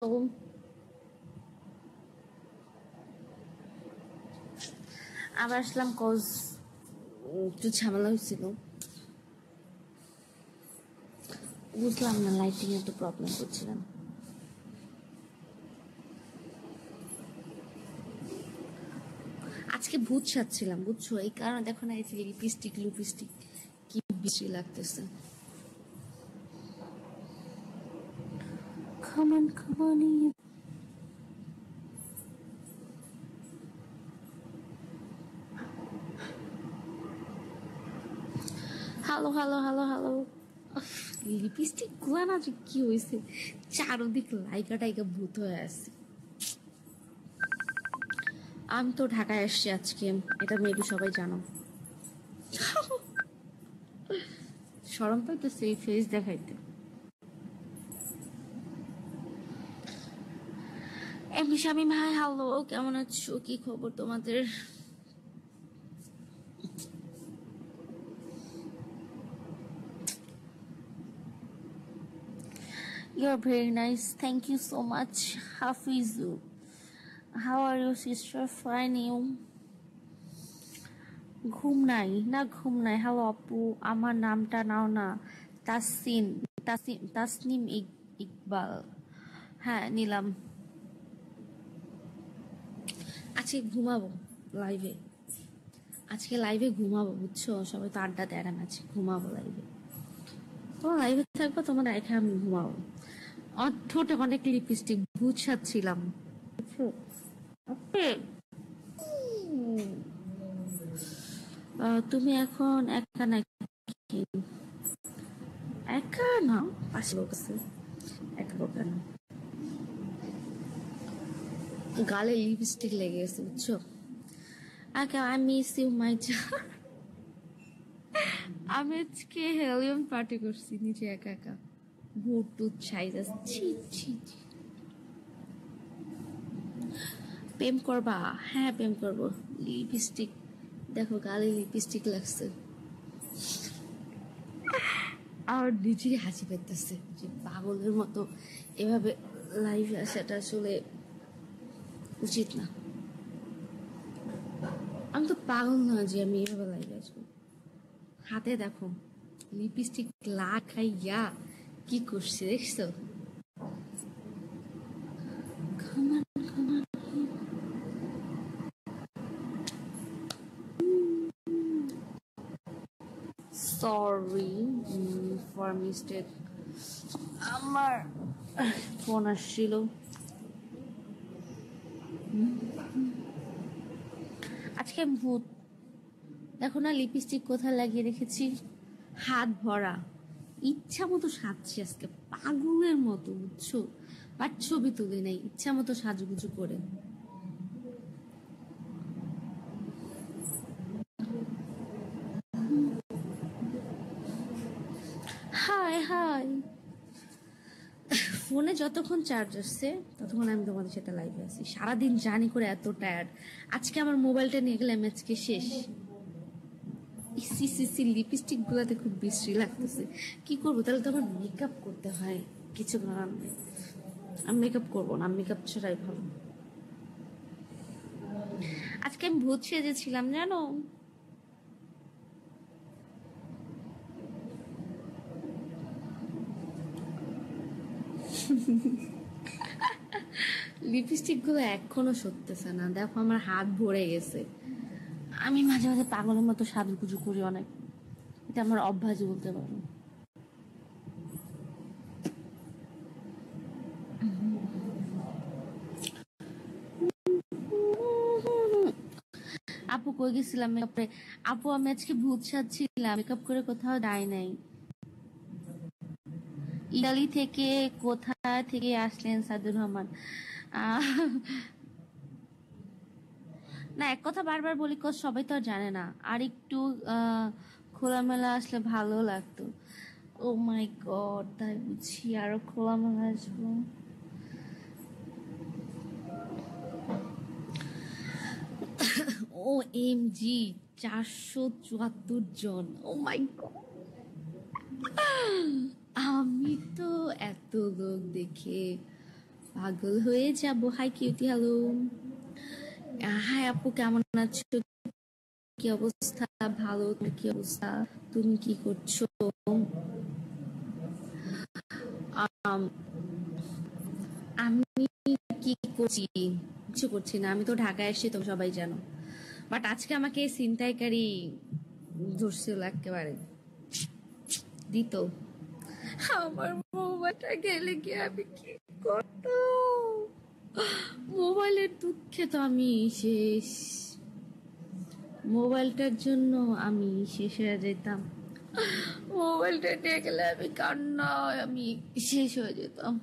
তো আবার আসলাম কজ একটু ঝামেলা হয়েছিল। বুঝলাম না, লাইটিং একটু প্রবলেম করছিলাম। আজকে ভূত সাজছিলাম, বুঝছো? এই কারণে দেখো না, এই যে লিপস্টিক লুপিস্টিক কি বেশি লাগতেছে। খামান খামানি। Hello hello hello hello. Lipstick গুলা না যে কি হয়েছে, চারদিক লাইকা টাইকা ভূত হয়ে আছে। আমি তো ঢাকায় আসছি আজকে, এটা মেবি সবাই জানো। শরম পাইতেছে এই ফেস দেখাইতে। এমনি শামিম, হাই হ্যালো, কেমন আছো? কি খবর তোমাদের? You're very nice. Thank you so much. Hafizu. How are you, sister? Fine, you? ঘুম নাই না, ঘুম নাই। হ্যালো আপু, আমার নামটা নাও না। তাসিন, তাসনিম ইকবাল। হ্যাঁ, নিলাম। আজকে ঘুমাবো লাইভে। আজকে লাইভে ঘুমাবো, বুঝছো? সবাই তো আড্ডা দেয় না, আজকে ঘুমাবো লাইভে। তোমার লাইভে থাকবো, তোমার রেখে আমি ঘুমাবো। ঠোঁটে অনেক লিপস্টিক, ভূত সাজছিলাম, বুঝছো? ওকে। তুমি এখন একা নাকি? একা না, পাশে লোক আছে। একা লোক না, গালে লিপস্টিক লেগে গেছে, বুঝছো? একা, আই মিস ইউ মাই চা। আমি আজকে হেলিয়ম পার্টি করছি নিচে একা একা। ভূত টুত সাইজ আছে, ছি ছি ছি। প্রেম করবা? হ্যাঁ, প্রেম করবো। লিপস্টিক দেখো, গালে লিপস্টিক লাগছে। আর নিজেই হাসি পেতেছে যে পাগলের মতো এভাবে লাইভে আসাটা আসলে উচিত না। আমি তো পাগল না যে আমি এভাবে লাইভে আসবো। হাতে দেখো লিপস্টিক লাগাইয়া কি করছে, দেখছো? সরি ফর মিস্টেক, আমার ফোন আসছিল। আজকে আমি ভূত, দেখো না লিপস্টিক কোথায় লাগিয়ে রেখেছি, হাত ভরা। ইচ্ছা মতো সাজছি আজকে পাগলের মতো, বুঝছো? আর ছবি তুলি নাই, ইচ্ছা মতো সাজুগুজু করে। High high. ফোনে যতক্ষণ চার্জ আসছে ততক্ষণ আমি তোমাদের সাথে লাইভে আছি। সারাদিন জানি করে এত টায়ার্ড। আজকে আমার মোবাইলটা নিয়ে গেলাম, আজকে শেষ। সি লিপস্টিক গুলাতে খুব বিশ্রী লাগতেছে। কি করবো তাহলে? তো আমার মেকআপ করতে হয়, কিছু করার নেই। আমি মেকআপ করবো না, মেকআপ ছাড়াই ভালো। আজকে আমি ভূত সেজেছিলাম, জানো? লিপস্টিক গুলো এখনো সরতেছে না, দেখো আমার হাত ভরে গেছে। আমি মাঝে মাঝে পাগলের মতো সাজুগুজু করি অনেক, এটা আমার অভ্যাস বলতে পারো। আপু কই গেছিলাম মেকআপে? আপু আমি আজকে ভূত সাজছিলাম, মেকআপ করে কোথাও যাই নাই। ইতালি থেকে? কোথা থেকে আসলেন সাদুর রহমান? আহ, না, এক কথা বারবার বলি কজ সবাই তো আর জানে না। আর একটু আহ, খোলামেলা আসলে ভালো লাগতো। ও মাই গড, তাই বুঝি আরো খোলামেলা আসবো। ও এম জি, 474 জন! ও মাই গড, আমি তো এত লোক দেখে পাগল হয়ে যাব। High cutie, hello. হাই আপু, কেমন আছো? কি অবস্থা? ভালো। তোমার কি অবস্থা? তুমি কি করছো? আমি কি করছি? কিছু করছি না, আমি তো ঢাকায় এসেছি, তো সবাই জানো। বাট আজকে আমাকে ছিনতাইকারী ধরছিল একেবারে, দিত। আমার মোবাইলটা গেলে কি আমি কি করতাম? মোবাইলের দুঃখে তো আমি শেষ। মোবাইলটার জন্য আমি শেষ হয়ে যেতাম। মোবাইলটা নিয়ে গেলে আমি কান্নায় আমি শেষ হয়ে যেতাম।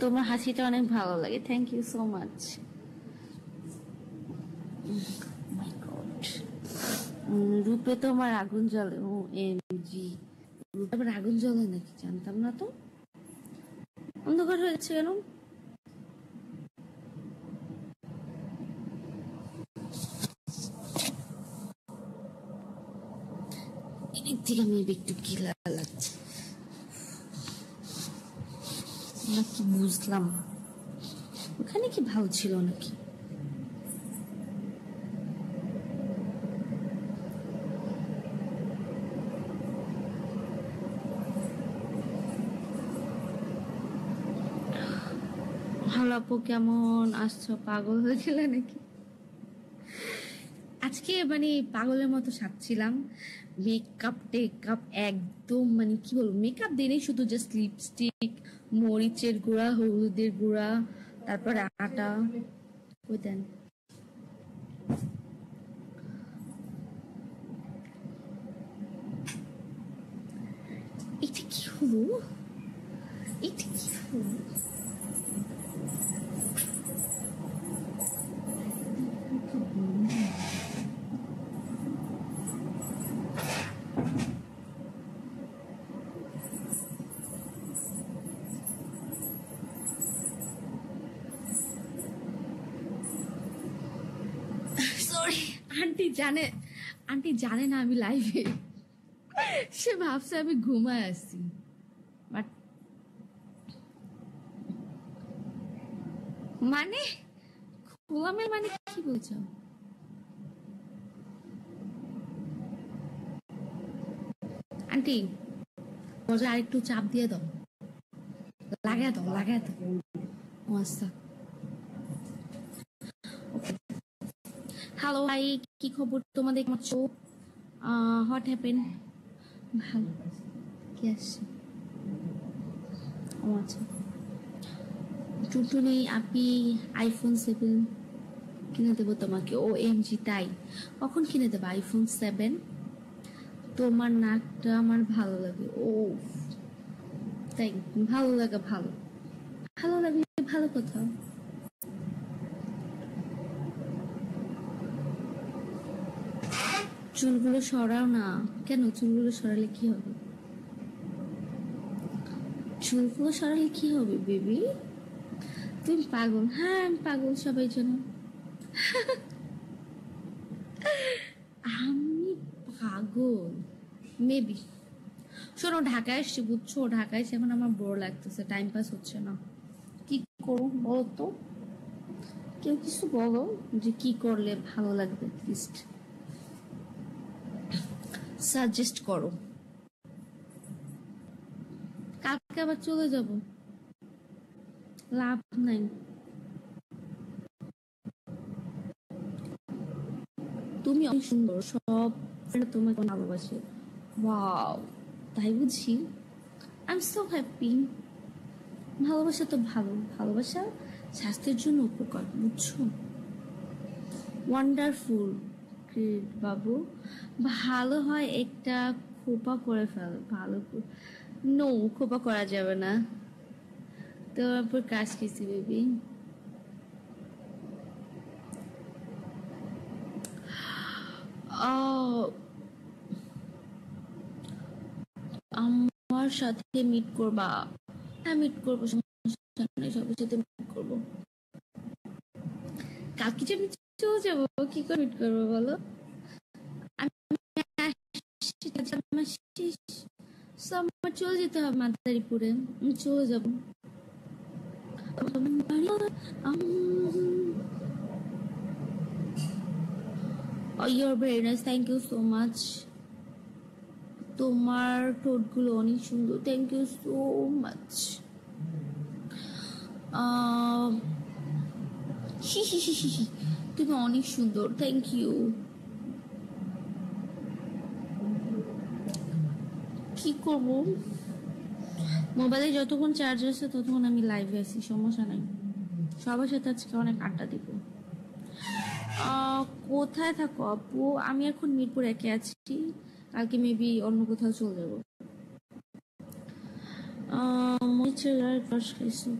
তোমার হাসিটা অনেক ভালো লাগে, থ্যাংক ইউ সো মাচ। রূপে তোমার আগুন জ্বলে। ও এম জি, রূপে আবার আগুন জ্বলে নাকি? জানতাম না তো। অন্ধকার হয়ে যাচ্ছে কেন? এদিক থেকে আমি একটু কিলা লাগছে নাকি বুঝলাম। ওখানে কি ভালো ছিল নাকি? ভালো আপু, কেমন আসছো? পাগল হয়ে গেলে নাকি? আজকে মানে পাগলের মতো সাজছিলাম। মেকআপ টেকআপ একদম মানে কি বলবো, মেকআপ দিনেই শুধু জাস্ট লিপস্টিক, মরিচের গুঁড়া, হলুদের গুঁড়া, তারপরে আটা। ওই দেন, এটা কি হলো? এটা কি হলো? সরি, আন্টি জানে, আন্টি জানে না আমি লাইভে। সে ভাবছে আমি ঘুমায় আসছি। বাট মানে ঘুমামের মানে কি বলছো? আন্টি মজা আরেকটু চাপ দিয়ে দাও, লাগাই দাও, লাগাই দাও। ও আচ্ছা। হ্যালো ভাই, কি খবর তোমাদের? কেমন আছো? What happen? ভালো। কি আসছে? ও আচ্ছা। টুনটুনি আপি, iPhone 7 কিনে দেবো তোমাকে। ও এম জি, তাই? কখন কিনে দেবো iPhone 7? তোমার নাকটা আমার ভালো লাগে। ও তাই? ভালো লাগে, ভালো ভালো লাগলে ভালো কথা। চুলগুলো সরাও না। কেন? চুলগুলো সরালে কি হবে? চুলগুলো সরালে কি হবে বেবি? তুমি পাগল? হ্যাঁ আমি পাগল, সবাই জানো। আমি পাগল মেবি। শোনো, ঢাকায় এসছি বুঝছো, ঢাকায় এসে এখন আমার বোর লাগতেছে, টাইম পাস হচ্ছে না। কি করবো বলো তো? কেউ কিছু বলো যে কি করলে ভালো লাগবে, লিস্ট সাজেস্ট করো। কালকে আবার চলে যাব, লাভ নাই। তুমি অনেক সুন্দর, সব friend তোমাকে ভালোবাসে। ওয়াও, তাই বুঝি? I am so happy. ভালোবাসা তো ভালো, ভালোবাসা স্বাস্থ্যের জন্য উপকার, বুঝছো? ওয়ান্ডারফুল গ্রেট বাবু। ভালো হয় একটা খোপা করে ফেল, ভালো। নো, খোপা করা যাবে না। তোমার উপর কাজ কিসি বেবি। আমার সাথে মিট করবা? হ্যাঁ মিট করবো, সমস্যা নেই, সবার সাথে মিট করবো। কালকে যে আমি চলে যাবো, কি করে মিট করবো বলো? আমি আমার চলে যেতে হবে মাদারীপুরে, চলে যাব। You're very nice, thank you so much. তোমার ঠোঁটগুলো অনেক সুন্দর, থ্যাংক ইউ সো মাচ। তুমি অনেক সুন্দর, থ্যাংক ইউ। কি করবো, মোবাইলে যতক্ষণ চার্জ আছে ততক্ষণ আমি লাইভে আছি, সমস্যা নাই। সবার সাথে আজকে অনেক আড্ডা দিব। কোথায় থাকো আপু? আমি এখন মিরপুর একে আছি, কালকে মেবি অন্য কোথাও চলে যাবো। খাইছো?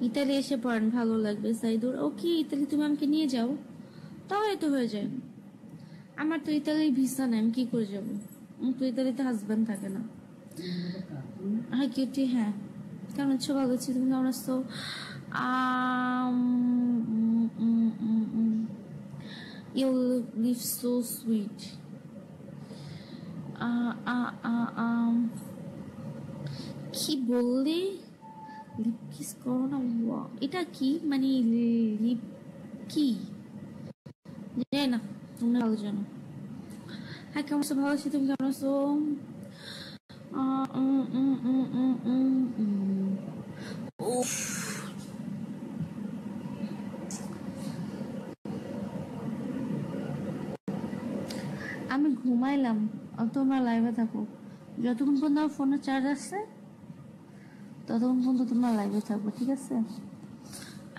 ইতালি এসে পড়েন, ভালো লাগবে সাইদুর। ওকে, ইতালি তুমি আমাকে নিয়ে যাও, তাহলে তো হয়ে যায়। আমার তো ইতালির ভিসা নাই, আমি কি করে যাবো? তো ইতালিতে হাজব্যান্ড থাকে না। হ্যাঁ কিউটি, হ্যাঁ কেমন আছো? ভালো আছি, তুমি কেমন আছো? You live so sweet. কি বললে? লিপ কিস করো না? এটা কি মানে লিপ কি জানি না, তোমরা ভালো জানো। হ্যাঁ কেমন আছো? ভালো আছি, তুমি কেমন আছো? আমি ঘুমাইলাম, তোমরা লাইভে থাকো। যতক্ষণ পর্যন্ত আমার ফোনে চার্জ আসছে ততক্ষণ পর্যন্ত তোমরা লাইভে থাকবো, ঠিক আছে?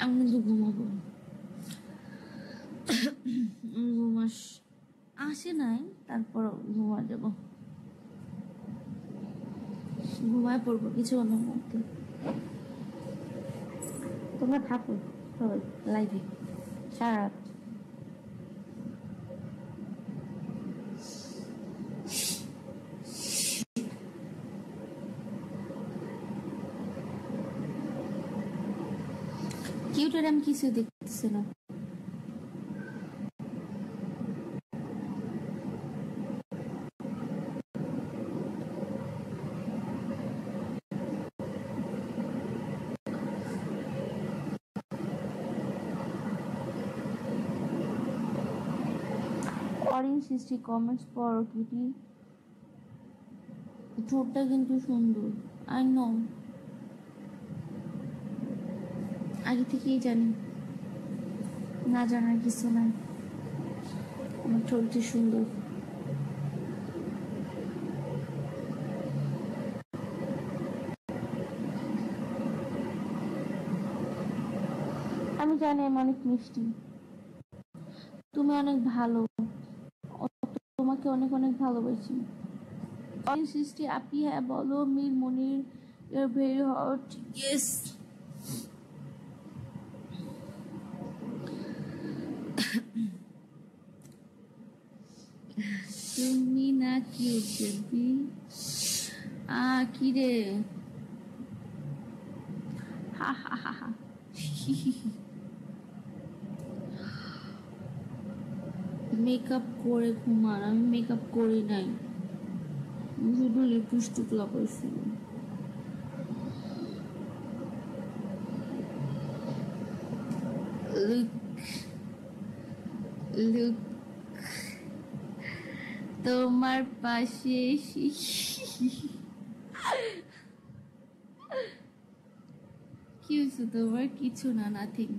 আমি কিন্তু ঘুমাবো। ঘুমাস আসে নাই, তারপর ঘুমা যাব, ঘুমায় পড়বো কিছুক্ষণের মধ্যে। তোমরা থাকো সবাই লাইভে সারা রাত। কিউটের আমি কিছু দেখতেছি না। অরেঞ্জ সৃষ্টি কমেন্টস পড়ো কিউটি, ঠোঁটটা কিন্তু সুন্দর। আই নো, আগে থেকেই জানি, না জানার কিছু নাই, আমার ঠোঁটটি সুন্দর। আমি জানি আমি অনেক মিষ্টি, তুমি অনেক ভালো, তোমাকে অনেক অনেক ভালোবাসি। অরেঞ্জ সৃষ্টি আপি, হ্যাঁ বলো। মীর মনির, ইউর ভেরি হট। ইয়েস, তুমি না কিউট বেবি। কি রে, হা হা হা হা। মেকআপ করে ঘুমান, আমি মেকআপ করি নাই, শুধু লিপস্টিক লাগাইছি। লুক লুক তোমার পাশে কি হয়েছে তোমার? কিছু না, নাথিং।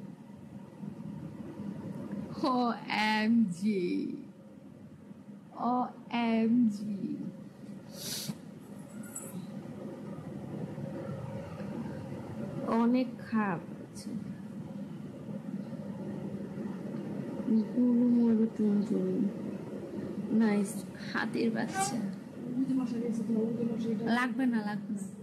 OMG, OMG, অনেক খারাপ আছে। নাইস, হাতের বাচ্চা। লাগবে না, লাগবে না।